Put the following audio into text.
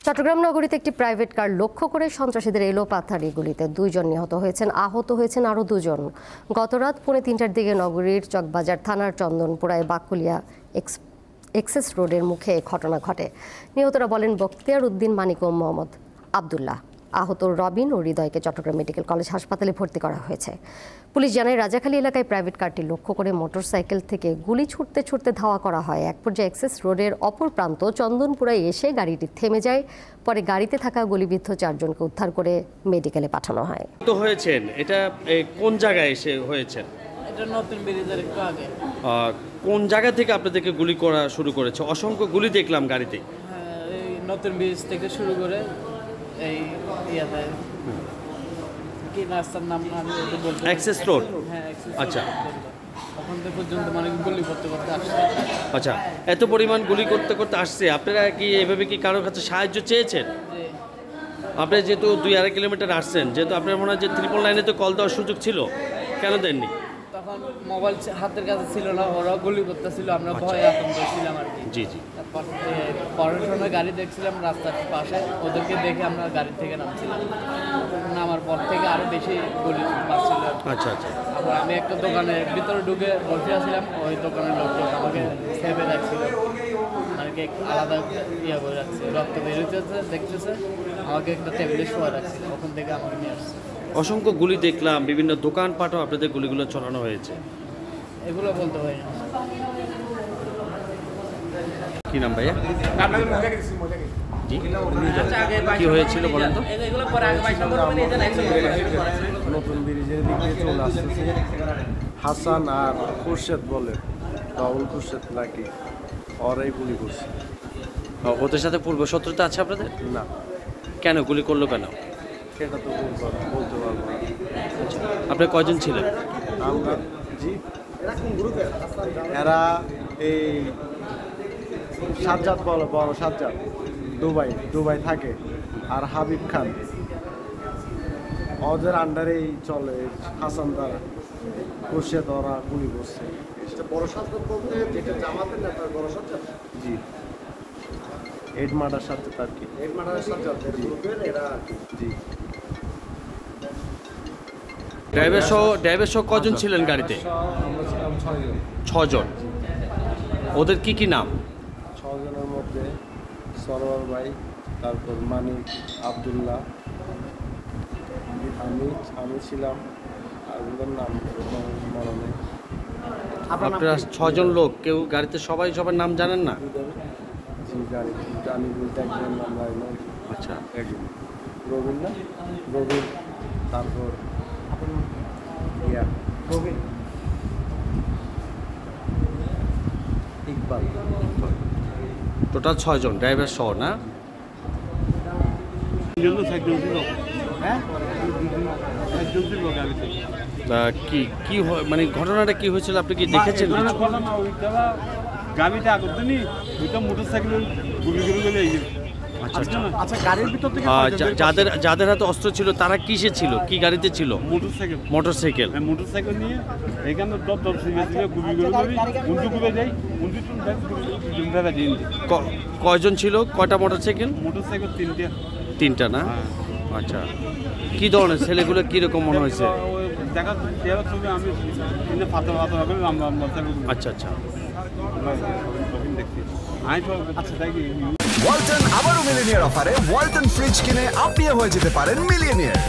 চট্টগ্রাম নগরীতে একটি private car লক্ষ্য করে সন্ত্রাসীদের এলোপাথারি গুলিতে 2 জন নিহত হয়েছেন, আহত হয়েছেন আরও 2 জন। গতরাত 3:30টার দিকে নগরীর চকবাজার থানার চন্দনপুরায় বাকুলিয়া এক্সেস রোডের মুখে ঘটনা ঘটে। নিহতরা বলেন বখতিয়ার উদ্দিন, মানিক ও মোহাম্মদ আবদুল্লাহ। আহত রবিন ও হৃদয়কে চট্টগ্রাম মেডিকেল কলেজ হাসপাতালে ভর্তি করা হয়েছে। পুলিশ জানায়, রাজাখালী এলাকায় প্রাইভেট কারটি লক্ষ্য করে মোটরসাইকেল থেকে গুলি ছুটতে ছুটতে ধাওয়া করা হয়। এক পর্যায়ে এক্সেস রোডের অপর প্রান্ত চন্দনপুরায় এসে গাড়িটি থেমে যায়। পরে গাড়িতে থাকা গুলিবিদ্ধ 4 জনকে উদ্ধার করে মেডিকেলে পাঠানো হয়। তো হয়েছেন, এটা কোন জায়গায় এসে হয়েছে? এটা নতুন ব্রিজের একটু আগে। কোন জায়গা থেকে আপনাদেরকে গুলি করা শুরু করেছে? অসংখ্য গুলি দেখলাম গাড়িতে। হ্যাঁ, এই নতুন ব্রিজ থেকে শুরু করে এই ইয়াতে কি রাস্তার নাম আমি একটু বলতে, অ্যাক্সেস রোড। হ্যাঁ, অ্যাক্সেস। আচ্ছা, ওখান থেকে পর্যন্ত মানে গুলি করতে করতে আসছে। আচ্ছা, এত পরিমাণ গুলি করতে করতে আসছে। আপনারা কি এভাবে কি কারোর কাছে সাহায্য চেয়েছেন? আপনি যেহেতু 2-2.5 কিলোমিটার আসছেন, যেহেতু আপনার মনে হয় যে 999-এ তো কল দেওয়ার সুযোগ ছিল, কেন দেননি? তখন মোবাইল হাতের কাছে ছিল না, ওরা গুলি করতেছিল, আমরা ভয়ে আতঙ্ক ছিলাম আর কি। জি জি। তারপর পরের সময় গাড়ি দেখছিলাম রাস্তার পাশে, ওদেরকে দেখে আমরা গাড়ি থেকে নামছিলাম। নামার পর থেকে আরও বেশি গুলি মারছিল। আচ্ছা আচ্ছা। তারপর আমি একটা দোকানের ভিতরে ঢুকে বসে আছিলাম, ওই দোকানের লোকজন আমাকে সেভে রাখছিল, মানে কি আলাদা ইয়ে করে রাখছে, রক্ত বেরোতেছে দেখতেছে, আমাকে একটা টেবিলে শোয়া রাখছিল, ওখান থেকে আমাকে নিয়ে আসছে। অসংখ্য গুলি দেখলাম, বিভিন্ন দোকানপাটও আপনাদের গুলিগুলো ছড়ানো হয়েছে। এগুলো বলতে হয় না। কি নাম ভাইয়া? কি হয়েছিল বলেন তো? নতুন ব্রিজের দিকে চলে আসতেছে হাসান আর খুরশেদ বলে, বাবুল খুরশেদ নাকি, ওরাই গুলি করছে। ওদের সাথে পূর্ব শত্রুতা আছে আপনাদের? না। কেন গুলি করলো কেন? সেটা তো বলতে পারবো না। আপনি কয়জন ছিলেন? আমরা জি, এরা এই সাজ্জাদ বলে, বড় সাজ্জাদ, দুবাই থাকে, আর হাবিব খান, ওদের আন্ডারেই চলে হাসান দ্বারা খুরশেদ, ওরা গুলি করছে। বড় সাজ্জাদ বলতে যেটা জামাতের নেতা বড় সাজ্জাদ? জি, এডমার্ডার সাথে আর কি, এডমার্ডার সাজ্জাদ এরা জি। ড্রাইভার সহ কজন ছিলেন গাড়িতে? আমরা ছিলাম 6 জন। 6 জন। ওদের কি নাম? 6 জনের মধ্যে সরওয়ার ভাই, তারপর মানিক, আবদুল্লাহ, আমি ছিলাম, আর ওদের নাম মনে নেই। আপনারা 6 জন লোক, কেউ গাড়িতে সবার নাম জানেন না? জি জানি, জানি বলতে একজনের নাম জানি না। আচ্ছা, একজন রবিন, না রবিন, তারপর ইকবাল। টোটাল 6 জন ড্রাইভার সহ না? কি মানে ঘটনাটা কি হয়েছিল, আপনি কি দেখেছেন? গাড়িটা আগতনি দুইটা মোটরসাইকেল গুলি করে এই। আচ্ছা, গাড়ির ভিতর থেকে যাদের হাতে অস্ত্র ছিল তারা কিসে ছিল, কি গাড়িতে ছিল? মোটরসাইকেল নিয়ে এখানে কয়জন ছিল? কয়টা মোটরসাইকেল? মোটরসাইকেল 3টা না? আচ্ছা, কি ধরনের ছেলেগুলো কিরকম মনে হয়েছে? দেখা ছবি আমি আচ্ছা আচ্ছা। ওয়ালটন আবারও মিলিনিয়ার অফারে ওয়ালটন ফ্রিজ কিনে আপনিও হয়ে যেতে পারেন মিলিয়নিয়ার।